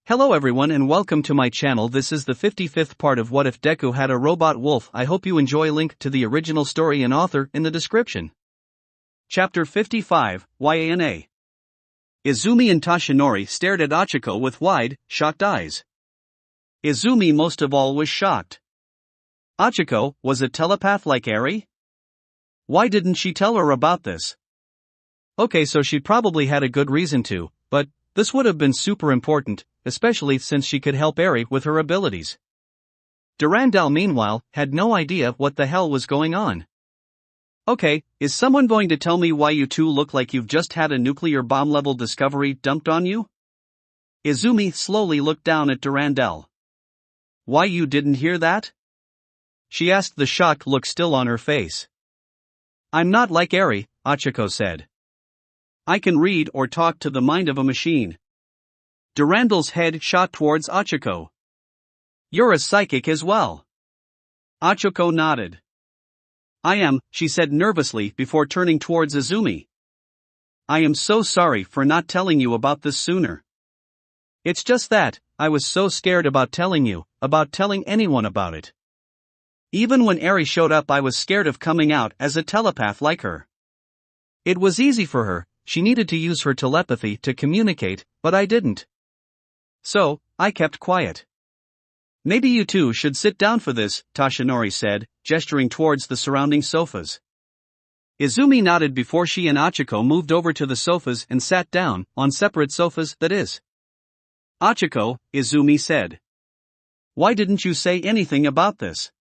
Hello everyone and welcome to my channel. This is the 55th part of What If Deku Had a Robot Wolf. I hope you enjoy. Link to the original story and author in the description. Chapter 55, YANA. Izumi and Toshinori stared at Achiko with wide, shocked eyes. Izumi most of all was shocked. Achiko, was a telepath like Eri? Why didn't she tell her about this? Okay, so she probably had a good reason to, but this would have been super important, especially since she could help Eri with her abilities. Durandal meanwhile, had no idea what the hell was going on. Okay, is someone going to tell me why you two look like you've just had a nuclear bomb level discovery dumped on you? Izumi slowly looked down at Durandal. Why, you didn't hear that? She asked, the shocked look still on her face. I'm not like Eri, Achiko said. I can read or talk to the mind of a machine. Durandal's head shot towards Achiko. You're a psychic as well. Achiko nodded. I am, she said nervously before turning towards Izumi. I am so sorry for not telling you about this sooner. It's just that, I was so scared about telling you, about telling anyone about it. Even when Eri showed up, I was scared of coming out as a telepath like her. It was easy for her, she needed to use her telepathy to communicate, but I didn't. So, I kept quiet. Maybe you two should sit down for this, Toshinori said, gesturing towards the surrounding sofas. Izumi nodded before she and Achiko moved over to the sofas and sat down, on separate sofas, that is. Achiko, Izumi said. Why didn't you say anything about this?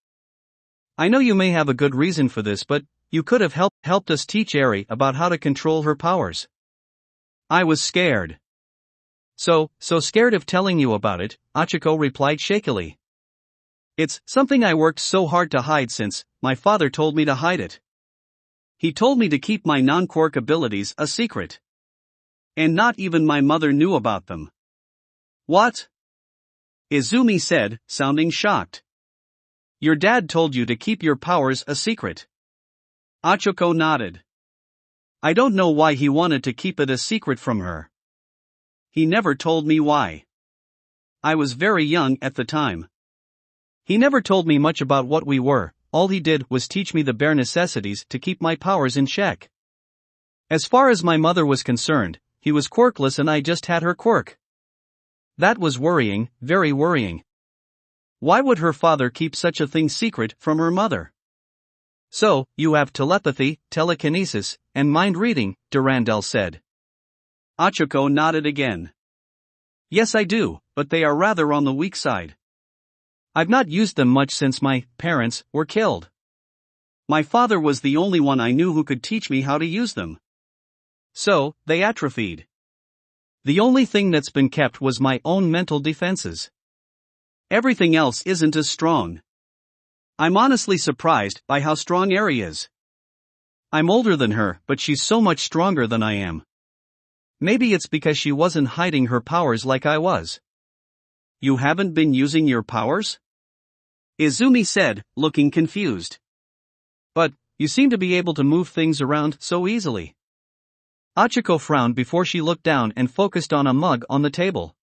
I know you may have a good reason for this, but you could have helped us teach Eri about how to control her powers. I was scared. So scared of telling you about it, Achiko replied shakily. It's something I worked so hard to hide since my father told me to hide it. He told me to keep my non-quirk abilities a secret. And not even my mother knew about them. What? Izumi said, sounding shocked. Your dad told you to keep your powers a secret. Achiko nodded. I don't know why he wanted to keep it a secret from her. He never told me why. I was very young at the time. He never told me much about what we were, all he did was teach me the bare necessities to keep my powers in check. As far as my mother was concerned, he was quirkless and I just had her quirk. That was worrying, very worrying. Why would her father keep such a thing secret from her mother? So, you have telepathy, telekinesis, and mind reading, Durandal said. Achiko nodded again. Yes, I do, but they are rather on the weak side. I've not used them much since my parents were killed. My father was the only one I knew who could teach me how to use them. So, they atrophied. The only thing that's been kept was my own mental defenses. Everything else isn't as strong. I'm honestly surprised by how strong Eri is. I'm older than her, but she's so much stronger than I am. Maybe it's because she wasn't hiding her powers like I was. You haven't been using your powers? Izumi said, looking confused. But, you seem to be able to move things around so easily. Achiko frowned before she looked down and focused on a mug on the table.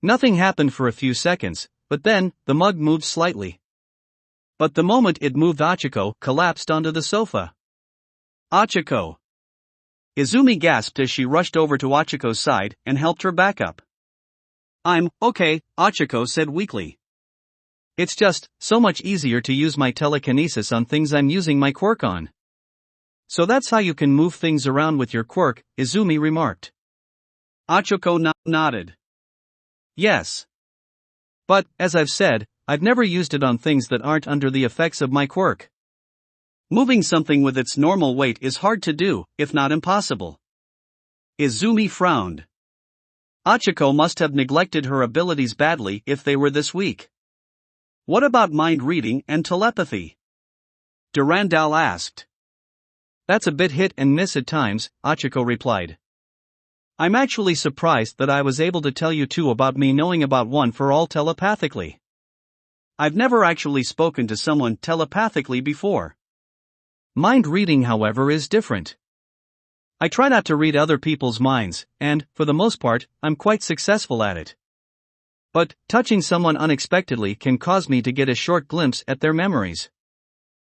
Nothing happened for a few seconds, but then, the mug moved slightly. But the moment it moved, Achiko collapsed onto the sofa. Achiko! Izumi gasped as she rushed over to Achiko's side and helped her back up. I'm okay, Achiko said weakly. It's just so much easier to use my telekinesis on things I'm using my quirk on. So that's how you can move things around with your quirk, Izumi remarked. Achiko nodded. Yes. But, as I've said, I've never used it on things that aren't under the effects of my quirk. Moving something with its normal weight is hard to do, if not impossible. Izumi frowned. Achiko must have neglected her abilities badly if they were this weak. What about mind reading and telepathy? Durandal asked. That's a bit hit and miss at times, Achiko replied. I'm actually surprised that I was able to tell you two about me knowing about one for all telepathically. I've never actually spoken to someone telepathically before. Mind reading, however, is different. I try not to read other people's minds, and, for the most part, I'm quite successful at it. But touching someone unexpectedly can cause me to get a short glimpse at their memories.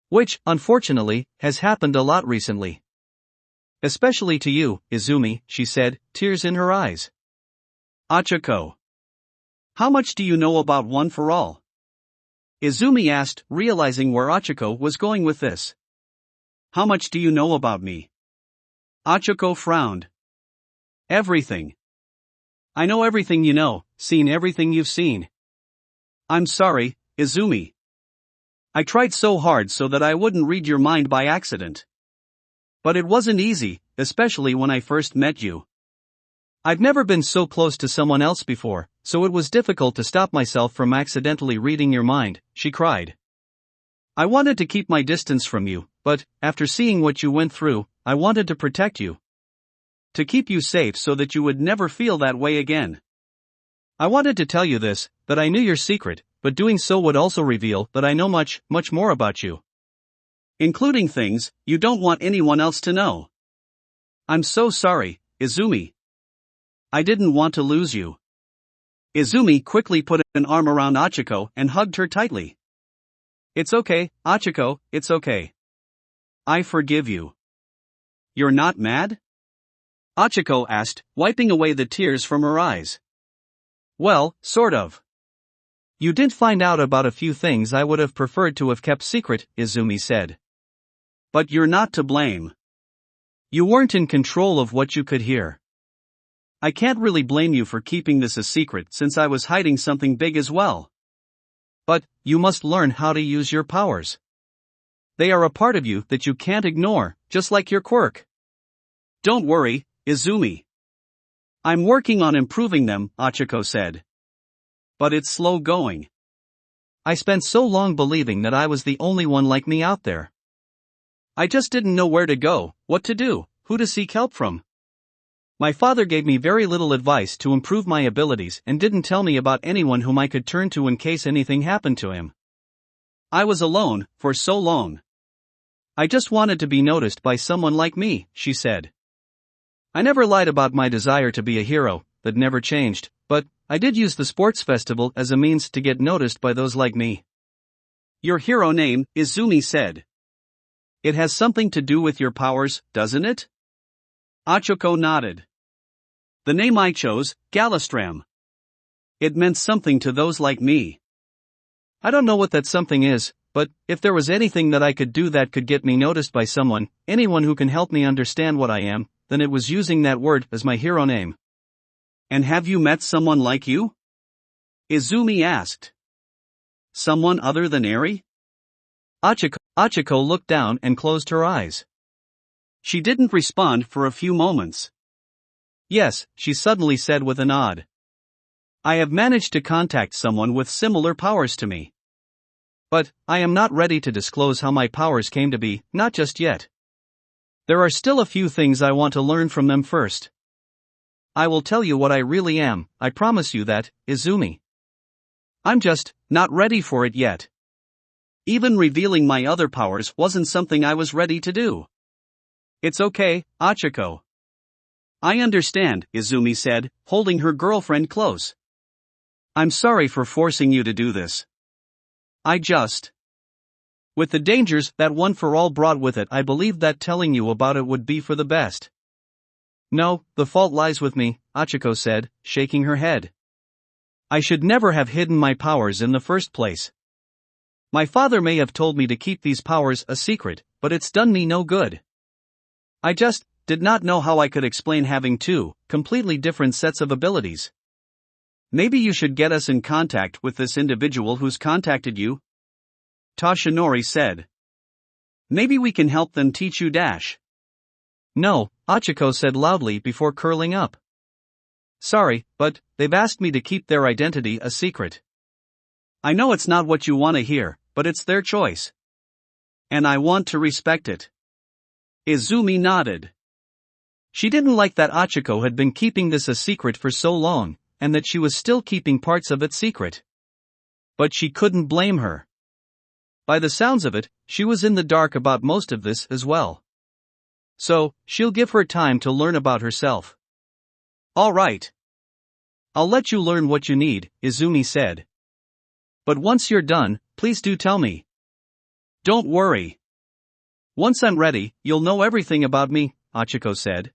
Which, unfortunately, has happened a lot recently. Especially to you, Izumi, she said, tears in her eyes. Achiko. How much do you know about One for All? Izumi asked, realizing where Achiko was going with this. How much do you know about me? Achiko frowned. Everything. I know everything you know, seen everything you've seen. I'm sorry, Izumi. I tried so hard so that I wouldn't read your mind by accident. But it wasn't easy, especially when I first met you. I've never been so close to someone else before, so it was difficult to stop myself from accidentally reading your mind, she cried. I wanted to keep my distance from you, but, after seeing what you went through, I wanted to protect you. To keep you safe so that you would never feel that way again. I wanted to tell you this, that I knew your secret, but doing so would also reveal that I know much, much more about you. Including things you don't want anyone else to know. I'm so sorry, Izumi. I didn't want to lose you. Izumi quickly put an arm around Achiko and hugged her tightly. It's okay, Achiko, it's okay. I forgive you. You're not mad? Achiko asked, wiping away the tears from her eyes. Well, sort of. You did find out about a few things I would have preferred to have kept secret, Izumi said. But you're not to blame. You weren't in control of what you could hear. I can't really blame you for keeping this a secret since I was hiding something big as well. But, you must learn how to use your powers. They are a part of you that you can't ignore, just like your quirk. Don't worry, Izumi. I'm working on improving them, Achiko said. But it's slow going. I spent so long believing that I was the only one like me out there. I just didn't know where to go, what to do, who to seek help from. My father gave me very little advice to improve my abilities and didn't tell me about anyone whom I could turn to in case anything happened to him. I was alone, for so long. I just wanted to be noticed by someone like me, she said. I never lied about my desire to be a hero, that never changed, but I did use the sports festival as a means to get noticed by those like me. Your hero name, Izumi said. It has something to do with your powers, doesn't it? Achiko nodded. The name I chose, Galastram. It meant something to those like me. I don't know what that something is, but if there was anything that I could do that could get me noticed by someone, anyone who can help me understand what I am, then it was using that word as my hero name. And have you met someone like you? Izumi asked. Someone other than Eri? Achiko looked down and closed her eyes. She didn't respond for a few moments. Yes, she suddenly said with a nod. I have managed to contact someone with similar powers to me. But, I am not ready to disclose how my powers came to be, not just yet. There are still a few things I want to learn from them first. I will tell you what I really am, I promise you that, Izumi. I'm just not ready for it yet. Even revealing my other powers wasn't something I was ready to do. It's okay, Achiko. I understand, Izumi said, holding her girlfriend close. I'm sorry for forcing you to do this. With the dangers that One for All brought with it, I believed that telling you about it would be for the best. No, the fault lies with me, Achiko said, shaking her head. I should never have hidden my powers in the first place. My father may have told me to keep these powers a secret, but it's done me no good. I just did not know how I could explain having two completely different sets of abilities. Maybe you should get us in contact with this individual who's contacted you, Toshinori said. Maybe we can help them teach you dash. No, Achiko said loudly before curling up. Sorry, but they've asked me to keep their identity a secret. I know it's not what you want to hear, but it's their choice. And I want to respect it. Izumi nodded. She didn't like that Achiko had been keeping this a secret for so long, and that she was still keeping parts of it secret. But she couldn't blame her. By the sounds of it, she was in the dark about most of this as well. So, she'll give her time to learn about herself. All right. I'll let you learn what you need, Izumi said. But once you're done, please do tell me. Don't worry. Once I'm ready, you'll know everything about me, Hachiko said.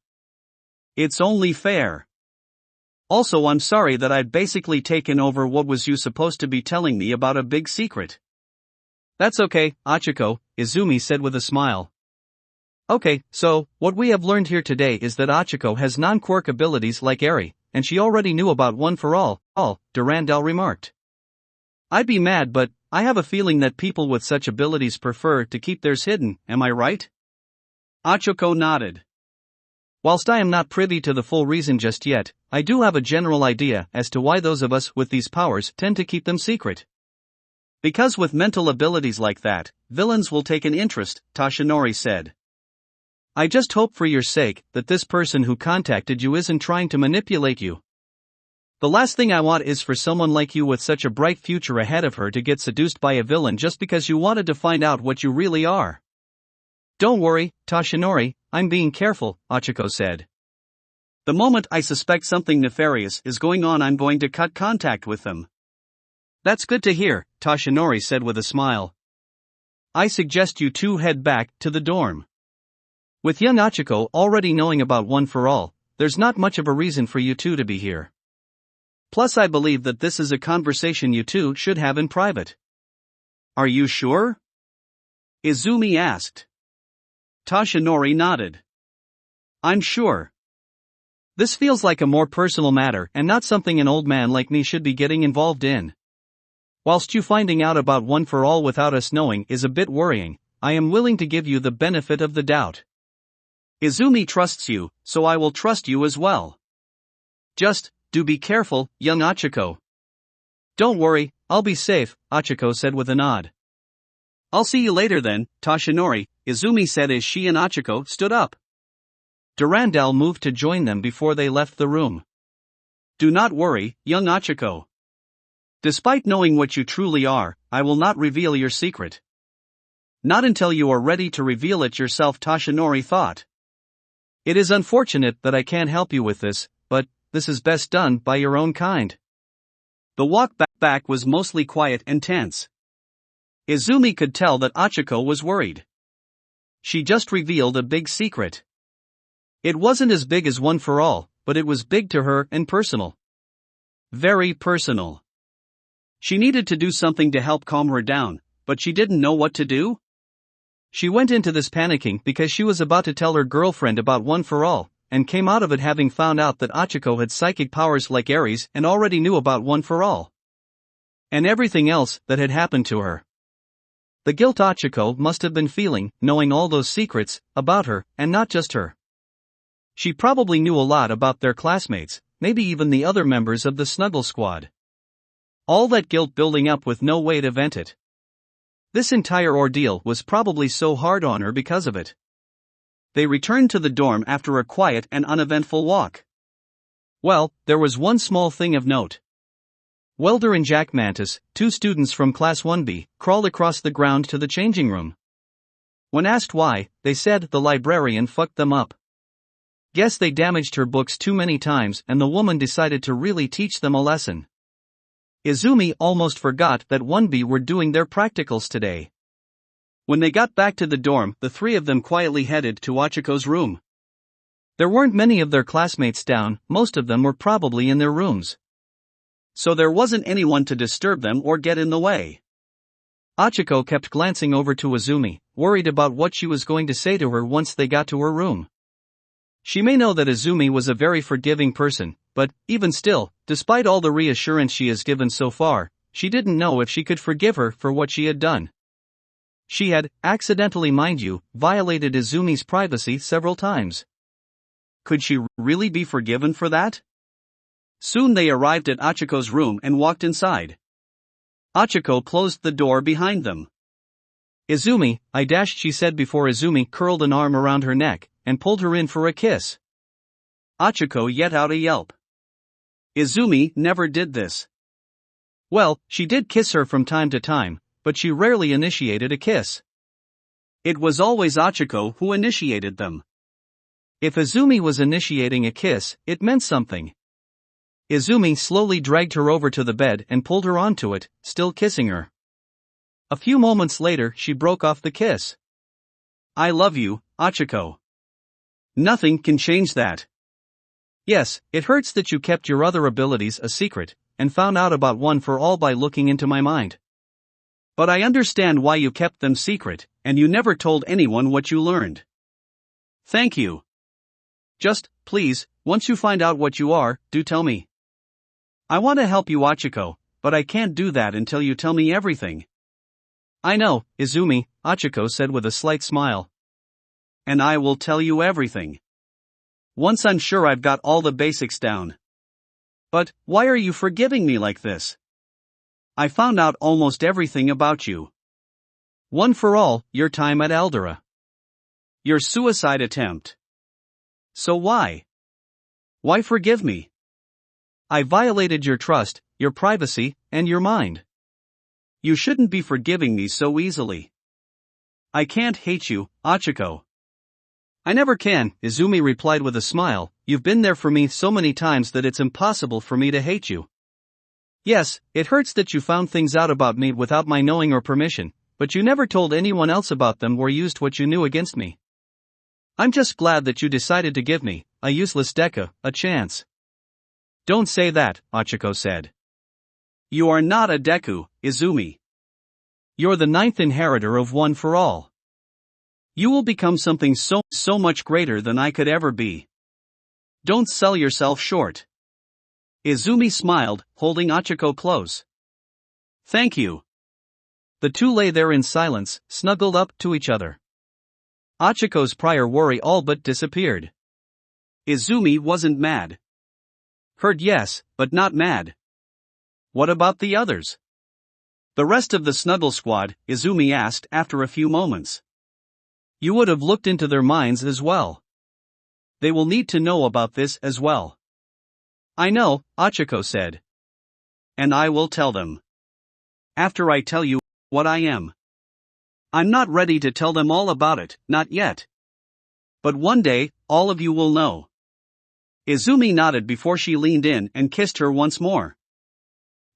It's only fair. Also, I'm sorry that I'd basically taken over what was you supposed to be telling me about a big secret. That's okay, Hachiko, Izumi said with a smile. Okay, so, what we have learned here today is that Hachiko has non-quirk abilities like Eri, and she already knew about One for All, Durandal remarked. I'd be mad, but I have a feeling that people with such abilities prefer to keep theirs hidden, am I right? Hachiko nodded. Whilst I am not privy to the full reason just yet, I do have a general idea as to why those of us with these powers tend to keep them secret. Because with mental abilities like that, villains will take an interest, Toshinori said. I just hope for your sake that this person who contacted you isn't trying to manipulate you. The last thing I want is for someone like you with such a bright future ahead of her to get seduced by a villain just because you wanted to find out what you really are. Don't worry, Toshinori, I'm being careful, Hachiko said. The moment I suspect something nefarious is going on, I'm going to cut contact with them. That's good to hear, Toshinori said with a smile. I suggest you two head back to the dorm. With young Hachiko already knowing about One for All, there's not much of a reason for you two to be here. Plus, I believe that this is a conversation you two should have in private. Are you sure? Izumi asked. Toshinori nodded. I'm sure. This feels like a more personal matter and not something an old man like me should be getting involved in. Whilst you finding out about One for All without us knowing is a bit worrying, I am willing to give you the benefit of the doubt. Izumi trusts you, so I will trust you as well. Just, do be careful, young Hachiko. Don't worry, I'll be safe, Hachiko said with a nod. I'll see you later then, Toshinori, Izumi said as she and Hachiko stood up. Durandal moved to join them before they left the room. Do not worry, young Hachiko. Despite knowing what you truly are, I will not reveal your secret. Not until you are ready to reveal it yourself, Toshinori thought. It is unfortunate that I can't help you with this, but this is best done by your own kind. The walk back was mostly quiet and tense. Izumi could tell that Hachiko was worried. She just revealed a big secret. It wasn't as big as One for All, but it was big to her and personal. Very personal. She needed to do something to help calm her down, but she didn't know what to do. She went into this panicking because she was about to tell her girlfriend about One for All, and came out of it having found out that Hachiko had psychic powers like Ares and already knew about One for All. And everything else that had happened to her. The guilt Hachiko must have been feeling, knowing all those secrets about her, and not just her. She probably knew a lot about their classmates, maybe even the other members of the Snuggle Squad. All that guilt building up with no way to vent it. This entire ordeal was probably so hard on her because of it. They returned to the dorm after a quiet and uneventful walk. Well, there was one small thing of note. Welder and Jack Mantis, two students from Class 1B, crawled across the ground to the changing room. When asked why, they said the librarian fucked them up. Guess they damaged her books too many times and the woman decided to really teach them a lesson. Izumi almost forgot that 1B were doing their practicals today. When they got back to the dorm, the three of them quietly headed to Hachiko's room. There weren't many of their classmates down, most of them were probably in their rooms. So there wasn't anyone to disturb them or get in the way. Hachiko kept glancing over to Izumi, worried about what she was going to say to her once they got to her room. She may know that Izumi was a very forgiving person, but, even still, despite all the reassurance she has given so far, she didn't know if she could forgive her for what she had done. She had, accidentally mind you, violated Izumi's privacy several times. Could she really be forgiven for that? Soon they arrived at Hachiko's room and walked inside. Hachiko closed the door behind them. Izumi, she said before Izumi curled an arm around her neck and pulled her in for a kiss. Hachiko let out a yelp. Izumi never did this. Well, she did kiss her from time to time, but she rarely initiated a kiss. It was always Hachiko who initiated them. If Izumi was initiating a kiss, it meant something. Izumi slowly dragged her over to the bed and pulled her onto it, still kissing her. A few moments later she broke off the kiss. I love you, Achiko. Nothing can change that. Yes, it hurts that you kept your other abilities a secret, and found out about one for all by looking into my mind. But I understand why you kept them secret, and you never told anyone what you learned. Thank you. Just, please, once you find out what you are, do tell me. I want to help you, Achiko, but I can't do that until you tell me everything. I know, Izumi, Achiko said with a slight smile. And I will tell you everything. Once I'm sure I've got all the basics down. But, why are you forgiving me like this? I found out almost everything about you. One for all, your time at Aldera. Your suicide attempt. So why? Why forgive me? I violated your trust, your privacy, and your mind. You shouldn't be forgiving me so easily. I can't hate you, Achiko. I never can, Izumi replied with a smile. You've been there for me so many times that it's impossible for me to hate you. Yes, it hurts that you found things out about me without my knowing or permission, but you never told anyone else about them or used what you knew against me. I'm just glad that you decided to give me, a useless Deku, a chance. Don't say that, Achiko said. You are not a Deku, Izumi. You're the 9th inheritor of One for All. You will become something so much greater than I could ever be. Don't sell yourself short. Izumi smiled, holding Achiko close. Thank you. The two lay there in silence, snuggled up to each other. Achiko's prior worry all but disappeared. Izumi wasn't mad. Hurt, yes, but not mad. What about the others? The rest of the Snuggle Squad, Izumi asked after a few moments. You would have looked into their minds as well. They will need to know about this as well. I know, Achiko said. And I will tell them. After I tell you what I am. I'm not ready to tell them all about it, not yet. But one day, all of you will know. Izumi nodded before she leaned in and kissed her once more.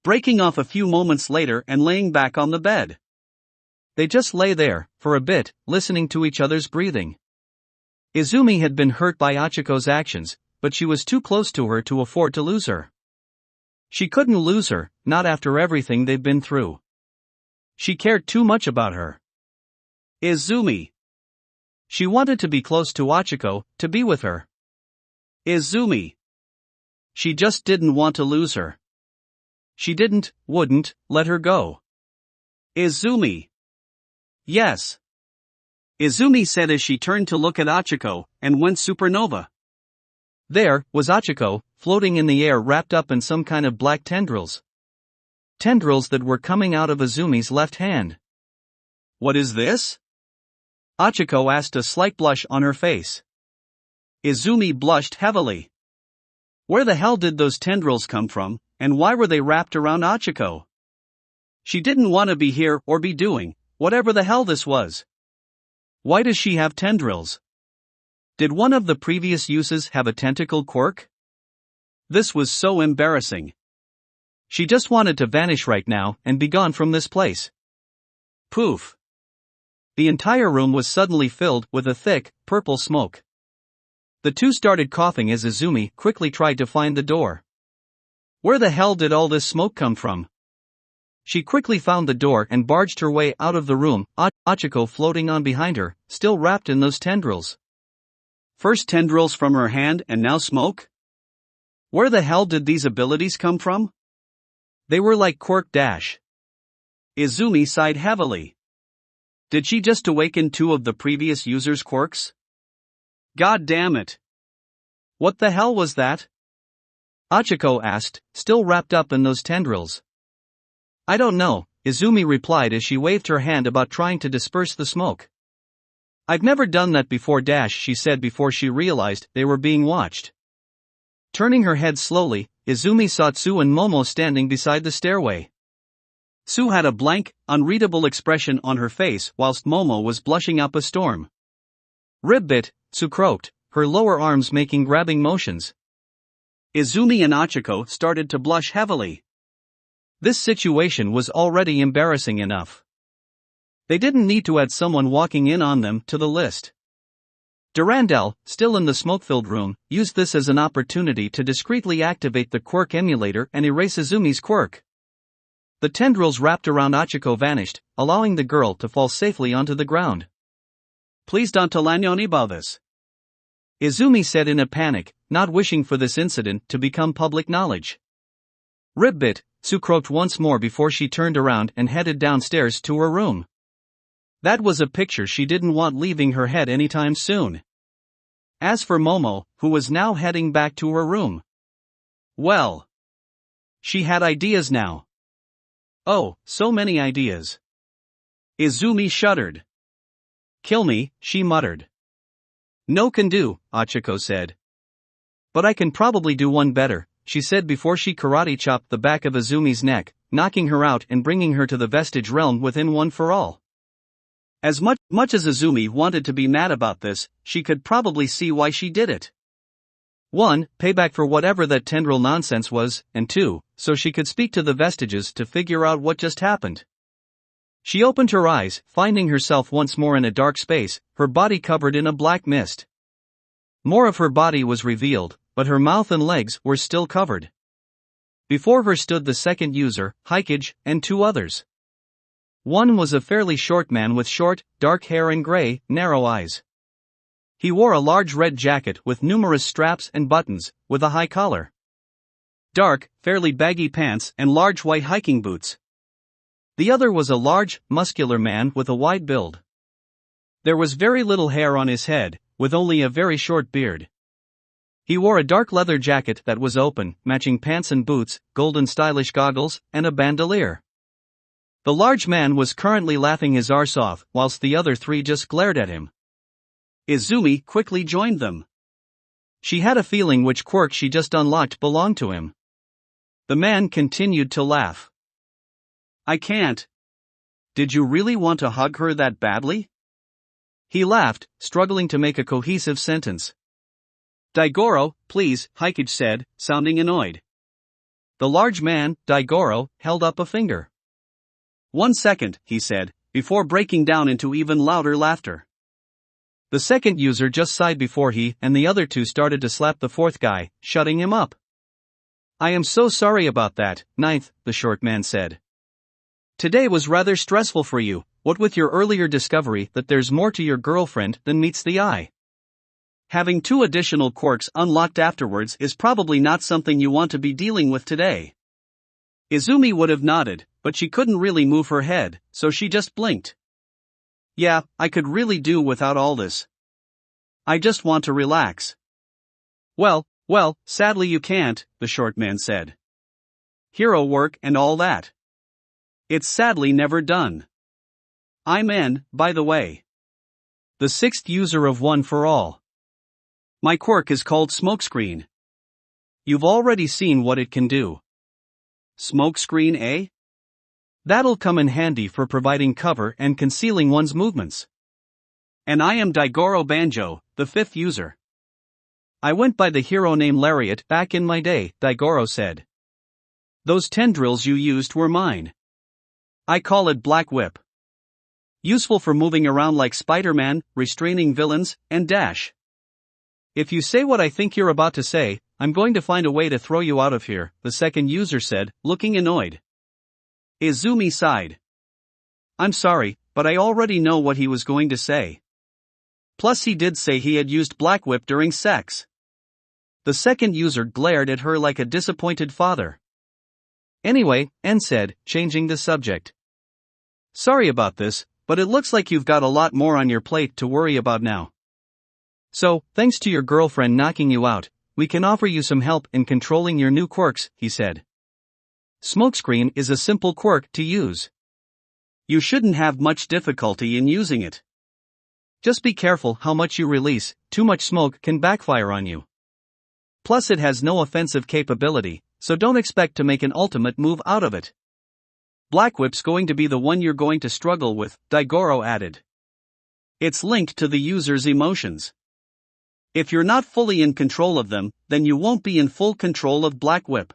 Breaking off a few moments later and laying back on the bed. They just lay there, for a bit, listening to each other's breathing. Izumi had been hurt by Achiko's actions, but she was too close to her to afford to lose her. She couldn't lose her, not after everything they'd been through. She cared too much about her. Izumi. She wanted to be close to Achiko, to be with her. Izumi. She just didn't want to lose her. She wouldn't, let her go. Izumi. Yes. Izumi said as she turned to look at Achiko, and went supernova. There was Achiko, floating in the air wrapped up in some kind of black tendrils. Tendrils that were coming out of Izumi's left hand. What is this? Achiko asked, a slight blush on her face. Izumi blushed heavily. Where the hell did those tendrils come from, and why were they wrapped around Achiko? She didn't want to be here or be doing whatever the hell this was. Why does she have tendrils? Did one of the previous uses have a tentacle quirk? This was so embarrassing. She just wanted to vanish right now and be gone from this place. Poof. The entire room was suddenly filled with a thick, purple smoke. The two started coughing as Izumi quickly tried to find the door. Where the hell did all this smoke come from? She quickly found the door and barged her way out of the room, Achiko floating on behind her, still wrapped in those tendrils. First tendrils from her hand and now smoke? Where the hell did these abilities come from? They were like quirk dash. Izumi sighed heavily. Did she just awaken two of the previous users' quirks? God damn it. What the hell was that? Achiko asked, still wrapped up in those tendrils. I don't know, Izumi replied as she waved her hand about trying to disperse the smoke. I've never done that before, she said before she realized they were being watched. Turning her head slowly, Izumi saw Tsu and Momo standing beside the stairway. Tsu had a blank, unreadable expression on her face whilst Momo was blushing up a storm. Ribbit, Tsu croaked, her lower arms making grabbing motions. Izumi and Achiko started to blush heavily. This situation was already embarrassing enough. They didn't need to add someone walking in on them to the list. Durandal, still in the smoke-filled room, used this as an opportunity to discreetly activate the quirk emulator and erase Izumi's quirk. The tendrils wrapped around Achiko vanished, allowing the girl to fall safely onto the ground. "Please don't tell anyone about this," Izumi said in a panic, not wishing for this incident to become public knowledge. "Ribbit," Sue croaked once more before she turned around and headed downstairs to her room. That was a picture she didn't want leaving her head anytime soon. As for Momo, who was now heading back to her room, well, she had ideas now. Oh, so many ideas. Izumi shuddered. "Kill me," she muttered. "No can do," Achiko said. "But I can probably do one better," she said before she karate chopped the back of Izumi's neck, knocking her out and bringing her to the vestige realm within one for all. As much as Izumi wanted to be mad about this, she could probably see why she did it. 1. Payback for whatever that tendril nonsense was, and 2. So she could speak to the vestiges to figure out what just happened. She opened her eyes, finding herself once more in a dark space, her body covered in a black mist. More of her body was revealed, but her mouth and legs were still covered. Before her stood the second user, Hikage, and 2 others. One was a fairly short man with short, dark hair and gray, narrow eyes. He wore a large red jacket with numerous straps and buttons, with a high collar. Dark, fairly baggy pants and large white hiking boots. The other was a large, muscular man with a wide build. There was very little hair on his head, with only a very short beard. He wore a dark leather jacket that was open, matching pants and boots, golden stylish goggles, and a bandolier. The large man was currently laughing his arse off, whilst the other 3 just glared at him. Izumi quickly joined them. She had a feeling which quirk she just unlocked belonged to him. The man continued to laugh. "I can't." "Did you really want to hug her that badly?" He laughed, struggling to make a cohesive sentence. "Daigoro, please," Hikage said, sounding annoyed. The large man, Daigoro, held up a finger. "1 second," he said, before breaking down into even louder laughter. The second user just sighed before he and the other 2 started to slap the 4th guy, shutting him up. "I am so sorry about that, 9th, the short man said. "Today was rather stressful for you, what with your earlier discovery that there's more to your girlfriend than meets the eye. Having 2 additional quirks unlocked afterwards is probably not something you want to be dealing with today." Izumi would have nodded, but she couldn't really move her head, so she just blinked. "Yeah, I could really do without all this. I just want to relax." Well, sadly you can't," the short man said. "Hero work and all that. It's sadly never done. I'm in, by the way. The 6th user of One for All. My quirk is called Smokescreen. You've already seen what it can do. Smokescreen, eh? That'll come in handy for providing cover and concealing one's movements. And I am Daigoro Banjo, the 5th user. I went by the hero name Lariat back in my day, Daigoro said. Those tendrils you used were mine. I call it Black Whip. Useful for moving around like Spider-Man, restraining villains, and dash. If you say what I think you're about to say, I'm going to find a way to throw you out of here, the second user said, looking annoyed. Izumi sighed. I'm sorry, but I already know what he was going to say. Plus he did say he had used Black Whip during sex. The second user glared at her like a disappointed father. Anyway, N said, changing the subject. Sorry about this, but it looks like you've got a lot more on your plate to worry about now. So, thanks to your girlfriend knocking you out, we can offer you some help in controlling your new quirks, he said. Smokescreen is a simple quirk to use. You shouldn't have much difficulty in using it. Just be careful how much you release, too much smoke can backfire on you. Plus it has no offensive capability, so don't expect to make an ultimate move out of it. Black Whip's going to be the one you're going to struggle with, Daigoro added. It's linked to the user's emotions. If you're not fully in control of them, then you won't be in full control of Black Whip.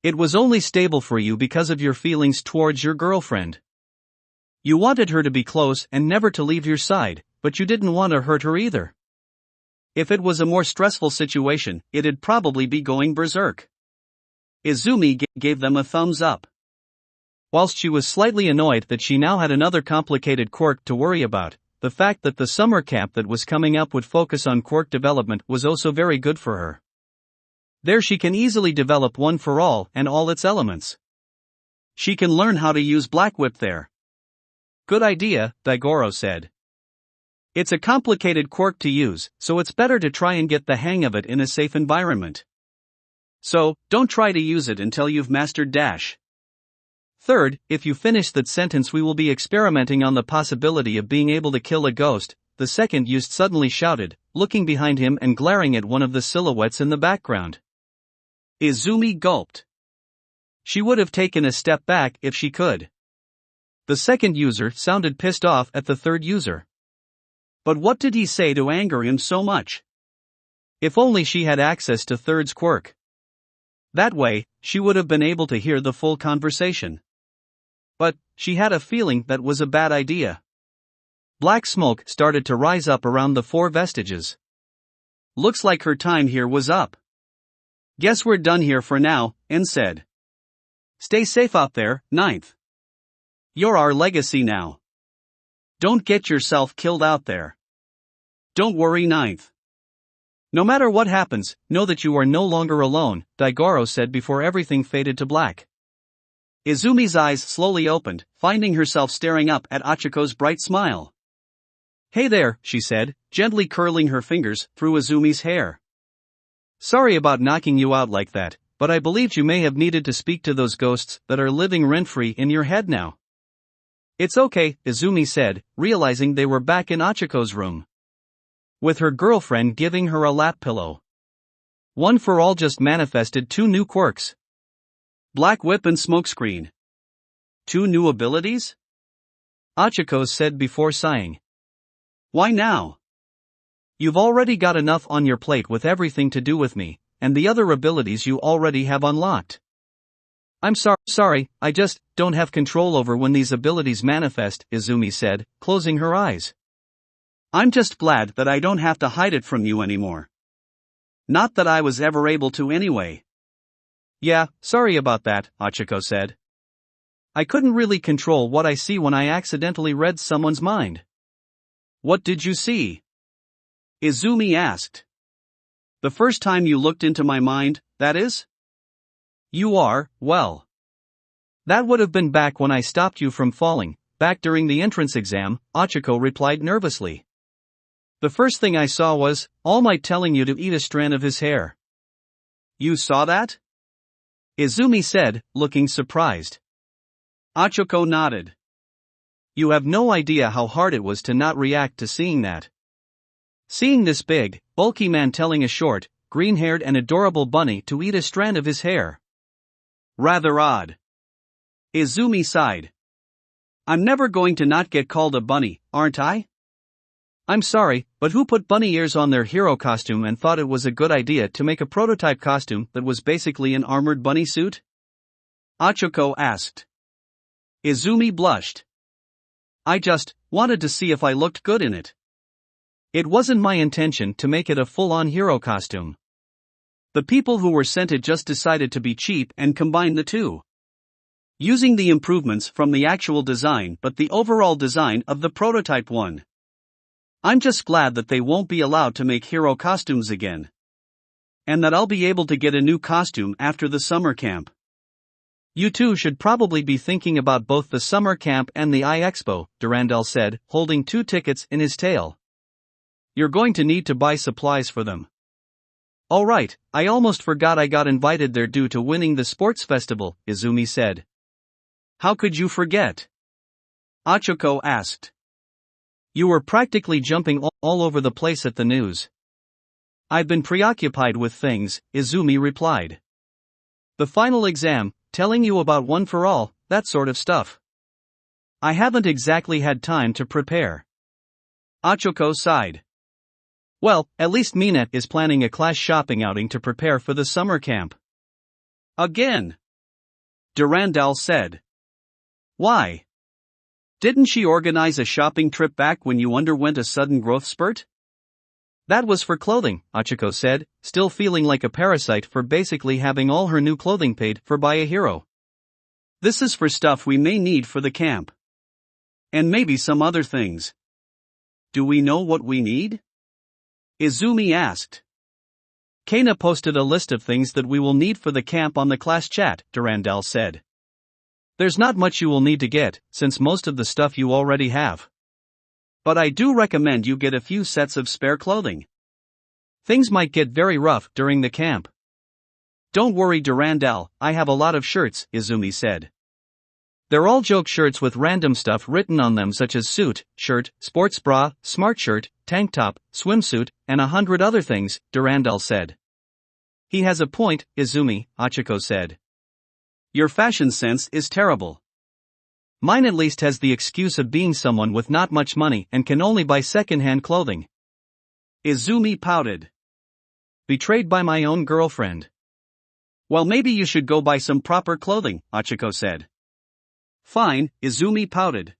It was only stable for you because of your feelings towards your girlfriend. You wanted her to be close and never to leave your side, but you didn't want to hurt her either. If it was a more stressful situation, it'd probably be going berserk. Izumi gave them a thumbs up. Whilst she was slightly annoyed that she now had another complicated quirk to worry about, the fact that the summer camp that was coming up would focus on quirk development was also very good for her. There she can easily develop one for all and all its elements. She can learn how to use Black Whip there. Good idea, Daigoro said. It's a complicated quirk to use, so it's better to try and get the hang of it in a safe environment. So, don't try to use it until you've mastered dash. Third, if you finish that sentence we will be experimenting on the possibility of being able to kill a ghost, the second used suddenly shouted, looking behind him and glaring at one of the silhouettes in the background. Izumi gulped. She would have taken a step back if she could. The second user sounded pissed off at the third user. But what did he say to anger him so much? If only she had access to third's quirk. That way, she would have been able to hear the full conversation. But, she had a feeling that was a bad idea. Black smoke started to rise up around the four vestiges. Looks like her time here was up. Guess we're done here for now, En said. Stay safe out there, Ninth. You're our legacy now. Don't get yourself killed out there. Don't worry, Ninth. No matter what happens, know that you are no longer alone, Daigoro said before everything faded to black. Izumi's eyes slowly opened, finding herself staring up at Achiko's bright smile. Hey there, she said, gently curling her fingers through Izumi's hair. Sorry about knocking you out like that, but I believed you may have needed to speak to those ghosts that are living rent-free in your head now. It's okay, Izumi said, realizing they were back in Achiko's room. With her girlfriend giving her a lap pillow. One for All just manifested 2 new quirks. Black Whip and Smokescreen. 2 new abilities? Achiko said before sighing. Why now? You've already got enough on your plate with everything to do with me, and the other abilities you already have unlocked. I'm sorry, I just don't have control over when these abilities manifest, Izumi said, closing her eyes. I'm just glad that I don't have to hide it from you anymore. Not that I was ever able to anyway. Yeah, sorry about that, Achiko said. I couldn't really control what I see when I accidentally read someone's mind. What did you see? Izumi asked. The first time you looked into my mind, that is? You are, well. That would have been back when I stopped you from falling, back during the entrance exam, Achiko replied nervously. The first thing I saw was, All Might telling you to eat a strand of his hair. You saw that? Izumi said, looking surprised. Achiko nodded. You have no idea how hard it was to not react to seeing that. Seeing this big, bulky man telling a short, green-haired and adorable bunny to eat a strand of his hair. Rather odd. Izumi sighed. I'm never going to not get called a bunny, aren't I? I'm sorry, but who put bunny ears on their hero costume and thought it was a good idea to make a prototype costume that was basically an armored bunny suit? Achiko asked. Izumi blushed. I just wanted to see if I looked good in it. It wasn't my intention to make it a full-on hero costume. The people who were sent it just decided to be cheap and combine the two. Using the improvements from the actual design but the overall design of the prototype one. I'm just glad that they won't be allowed to make hero costumes again. And that I'll be able to get a new costume after the summer camp. You two should probably be thinking about both the summer camp and the Expo, Durandal said, holding 2 tickets in his tail. You're going to need to buy supplies for them. Alright, I almost forgot I got invited there due to winning the sports festival, Izumi said. How could you forget? Achiko asked. You were practically jumping all over the place at the news. I've been preoccupied with things, Izumi replied. The final exam, telling you about one for all, that sort of stuff. I haven't exactly had time to prepare. Achiko sighed. Well, at least Minette is planning a class shopping outing to prepare for the summer camp. Again? Durandal said. Why? Didn't she organize a shopping trip back when you underwent a sudden growth spurt? That was for clothing, Achiko said, still feeling like a parasite for basically having all her new clothing paid for by a hero. This is for stuff we may need for the camp. And maybe some other things. Do we know what we need? Izumi asked. Kana posted a list of things that we will need for the camp on the class chat, Durandal said. There's not much you will need to get, since most of the stuff you already have. But I do recommend you get a few sets of spare clothing. Things might get very rough during the camp. Don't worry, Durandal, I have a lot of shirts, Izumi said. They're all joke shirts with random stuff written on them such as suit, shirt, sports bra, smart shirt, tank top, swimsuit, and 100 other things, Durandal said. He has a point, Izumi, Achiko said. Your fashion sense is terrible. Mine at least has the excuse of being someone with not much money and can only buy second-hand clothing. Izumi pouted. Betrayed by my own girlfriend. Well, maybe you should go buy some proper clothing, Achiko said. Fine, Izumi pouted.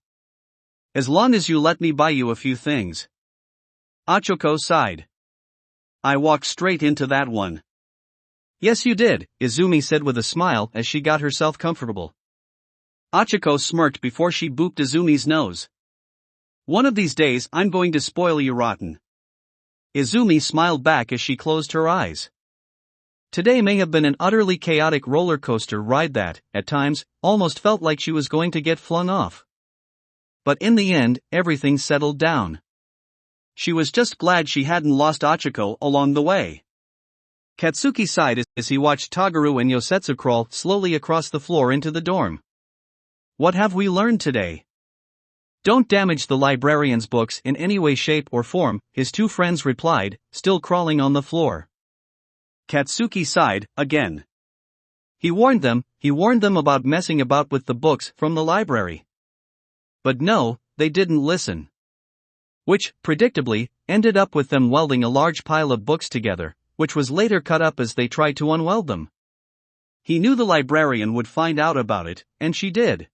As long as you let me buy you a few things. Achiko sighed. I walked straight into that one. Yes, you did, Izumi said with a smile as she got herself comfortable. Achiko smirked before she booped Izumi's nose. One of these days I'm going to spoil you rotten. Izumi smiled back as she closed her eyes. Today may have been an utterly chaotic roller coaster ride that, at times, almost felt like she was going to get flung off. But in the end, everything settled down. She was just glad she hadn't lost Achiko along the way. Katsuki sighed as he watched Toguru and Yosetsu crawl slowly across the floor into the dorm. What have we learned today? Don't damage the librarian's books in any way, shape, or form, his two friends replied, still crawling on the floor. Katsuki sighed, again. He warned them about messing about with the books from the library. But no, they didn't listen. Which, predictably, ended up with them welding a large pile of books together, which was later cut up as they tried to unweld them. He knew the librarian would find out about it, and she did.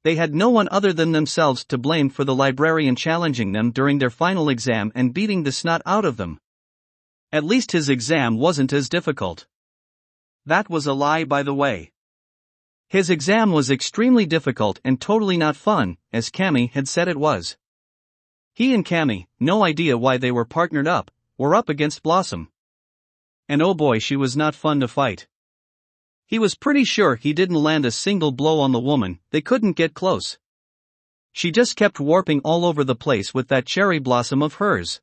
They had no one other than themselves to blame for the librarian challenging them during their final exam and beating the snot out of them. At least his exam wasn't as difficult. That was a lie, by the way. His exam was extremely difficult and totally not fun, as Cammy had said it was. He and Cammy, no idea why they were partnered up, were up against Blossom. And oh boy, she was not fun to fight. He was pretty sure he didn't land a single blow on the woman, they couldn't get close. She just kept warping all over the place with that cherry blossom of hers.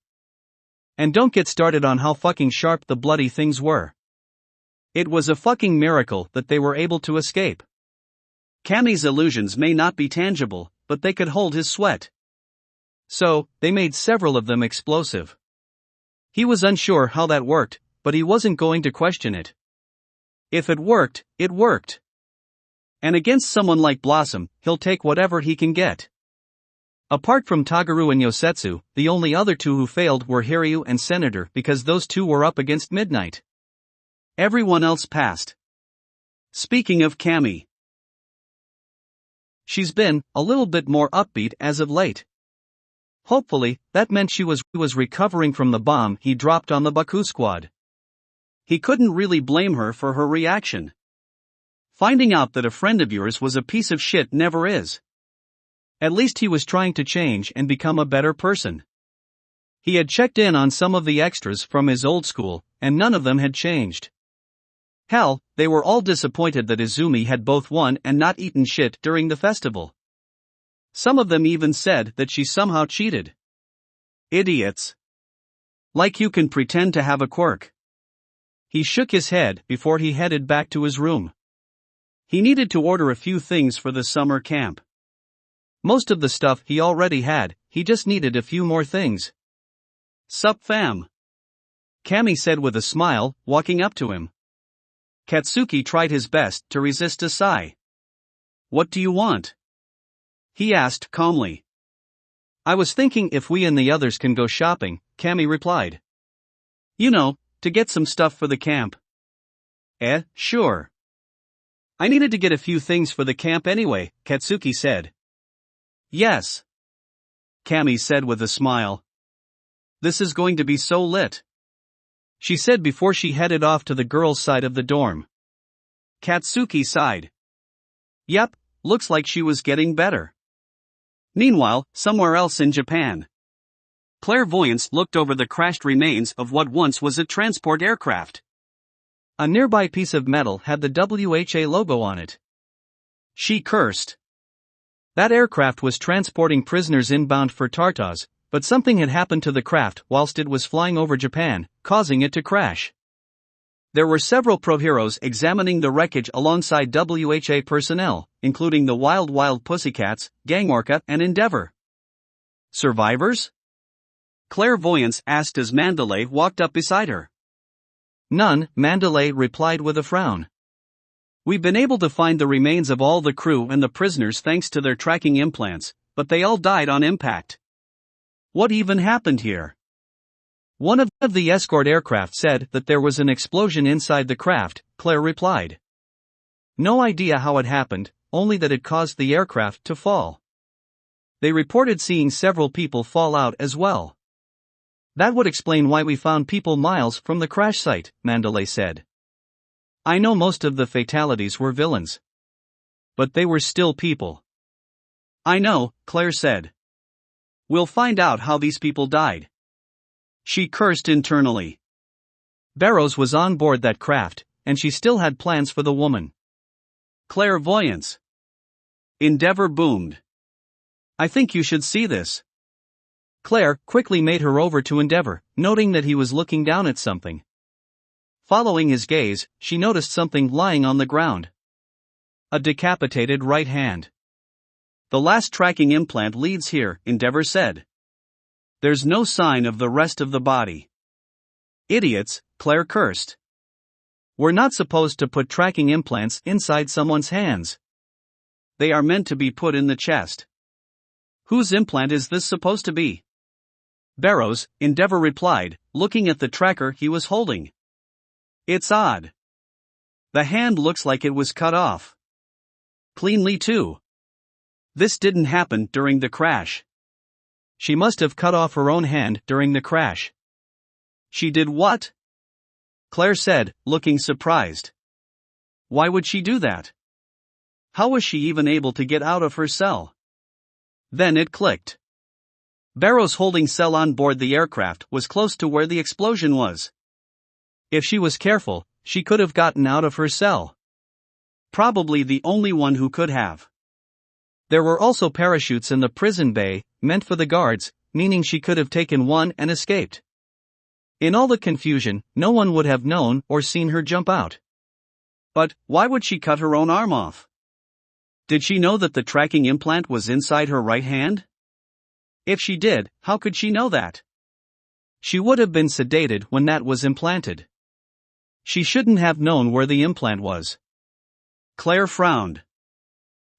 And don't get started on how fucking sharp the bloody things were. It was a fucking miracle that they were able to escape. Cammy's illusions may not be tangible, but they could hold his sweat. So, they made several of them explosive. He was unsure how that worked, but he wasn't going to question it. If it worked, it worked. And against someone like Blossom, he'll take whatever he can get. Apart from Toguru and Yosetsu, the only other two who failed were Hiryu and Senator because those two were up against Midnight. Everyone else passed. Speaking of Cammy, she's been a little bit more upbeat as of late. Hopefully, that meant she was recovering from the bomb he dropped on the Baku squad. He couldn't really blame her for her reaction. Finding out that a friend of yours was a piece of shit never is. At least he was trying to change and become a better person. He had checked in on some of the extras from his old school, and none of them had changed. Hell, they were all disappointed that Izumi had both won and not eaten shit during the festival. Some of them even said that she somehow cheated. Idiots. Like you can pretend to have a quirk. He shook his head before he headed back to his room. He needed to order a few things for the summer camp. Most of the stuff he already had, he just needed a few more things. Sup fam? Cammy said with a smile, walking up to him. Katsuki tried his best to resist a sigh. What do you want? He asked calmly. I was thinking if we and the others can go shopping, Cammy replied. You know, to get some stuff for the camp. Sure. I needed to get a few things for the camp anyway, Katsuki said. Yes. Cammy said with a smile. This is going to be so lit, she said before she headed off to the girls' side of the dorm. Katsuki sighed. Yep, looks like she was getting better. Meanwhile, somewhere else in Japan, Clairvoyance looked over the crashed remains of what once was a transport aircraft. A nearby piece of metal had the WHA logo on it. She cursed. That aircraft was transporting prisoners inbound for Tartars, but something had happened to the craft whilst it was flying over Japan, causing it to crash. There were several pro-heroes examining the wreckage alongside WHA personnel, including the Wild Pussycats, Gang Orca, and Endeavor. Survivors? Clairvoyance asked as Mandalay walked up beside her. None, Mandalay replied with a frown. We've been able to find the remains of all the crew and the prisoners thanks to their tracking implants, but they all died on impact. What even happened here? One of the escort aircraft said that there was an explosion inside the craft, Claire replied. No idea how it happened, only that it caused the aircraft to fall. They reported seeing several people fall out as well. That would explain why we found people miles from the crash site, Mandalay said. I know most of the fatalities were villains, but they were still people. I know, Claire said. We'll find out how these people died. She cursed internally. Barrows was on board that craft, and she still had plans for the woman. Clairvoyance. Endeavor boomed. I think you should see this. Claire quickly made her over to Endeavor, noting that he was looking down at something. Following his gaze, she noticed something lying on the ground. A decapitated right hand. The last tracking implant leads here, Endeavor said. There's no sign of the rest of the body. Idiots, Claire cursed. We're not supposed to put tracking implants inside someone's hands. They are meant to be put in the chest. Whose implant is this supposed to be? Barrows, Endeavor replied, looking at the tracker he was holding. It's odd. The hand looks like it was cut off. Cleanly too. This didn't happen during the crash. She must have cut off her own hand during the crash. She did what? Claire said, looking surprised. Why would she do that? How was she even able to get out of her cell? Then it clicked. Barrows' holding cell on board the aircraft was close to where the explosion was. If she was careful, she could have gotten out of her cell. Probably the only one who could have. There were also parachutes in the prison bay, meant for the guards, meaning she could have taken one and escaped. In all the confusion, no one would have known or seen her jump out. But why would she cut her own arm off? Did she know that the tracking implant was inside her right hand? If she did, how could she know that? She would have been sedated when that was implanted. She shouldn't have known where the implant was. Claire frowned.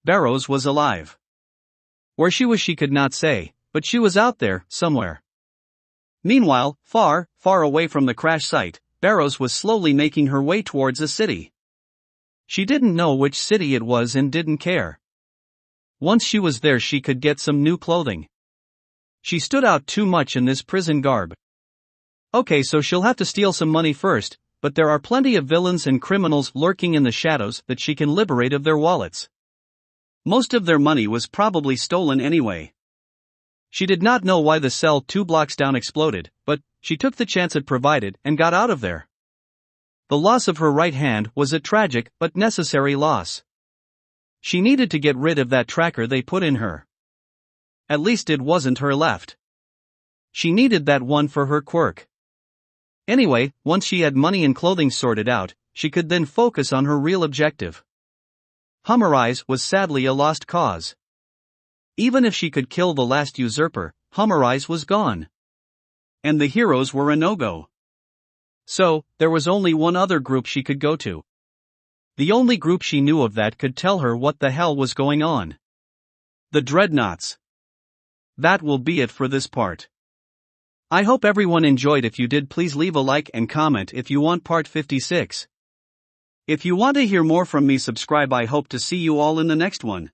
Barrows was alive. Where she was she could not say, but she was out there, somewhere. Meanwhile, far, far away from the crash site, Barrows was slowly making her way towards a city. She didn't know which city it was and didn't care. Once she was there she could get some new clothing. She stood out too much in this prison garb. Okay, so she'll have to steal some money first, but there are plenty of villains and criminals lurking in the shadows that she can liberate of their wallets. Most of their money was probably stolen anyway. She did not know why the cell 2 blocks down exploded, but she took the chance it provided and got out of there. The loss of her right hand was a tragic but necessary loss. She needed to get rid of that tracker they put in her. At least it wasn't her left. She needed that one for her quirk. Anyway, once she had money and clothing sorted out, she could then focus on her real objective. Hummerize was sadly a lost cause. Even if she could kill the last usurper, Hummerize was gone. And the heroes were a no-go. So, there was only one other group she could go to. The only group she knew of that could tell her what the hell was going on. The Dreadnoughts. That will be it for this part. I hope everyone enjoyed. If you did, please leave a like and comment if you want part 56. If you want to hear more from me, subscribe. I hope to see you all in the next one.